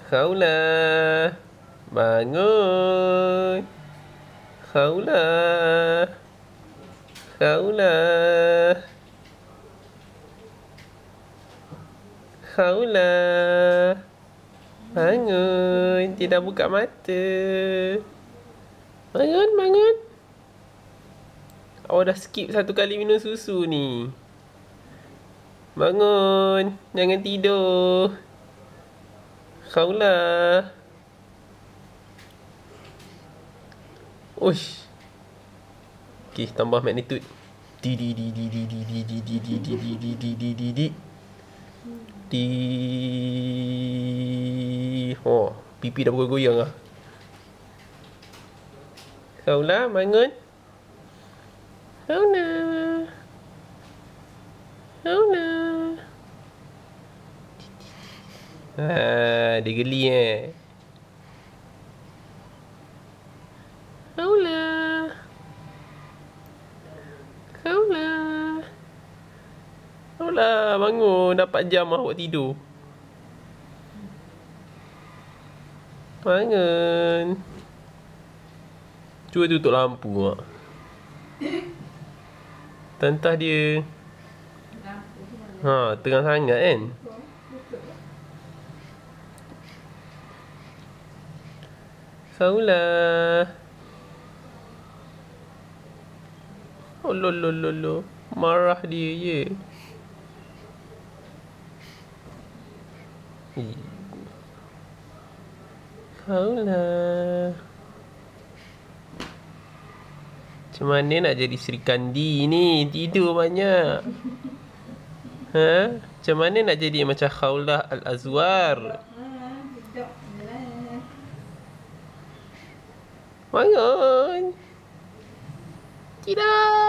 Khawla, bangun. Khawla, Khawla, Khawla, bangun. Dia dah buka mata. Bangun, bangun. Awak dah skip satu kali minum susu ni. Bangun, jangan tidur. Khawla. Uish. Okey, tambah magnitude. Di di di di di di di di di di di di di di di di di. Di. Oh, pipi dah bergoyang ah. Khawla, bangun. Khawla. Khawla. Dia geli Khawla. Khawla. Khawla, bangun. Dah 4 jam awak tidur. Bangun. Cuba tutup lampu mak. Tantah dia. Terang sangat kan? Khawla. Oh lolo. Marah dia je. Khawla. Macam mana nak jadi Sri Kandi ni? Tidur banyak. Macam mana nak jadi macam Khawla Al-Azwar? Bangun. Tidak.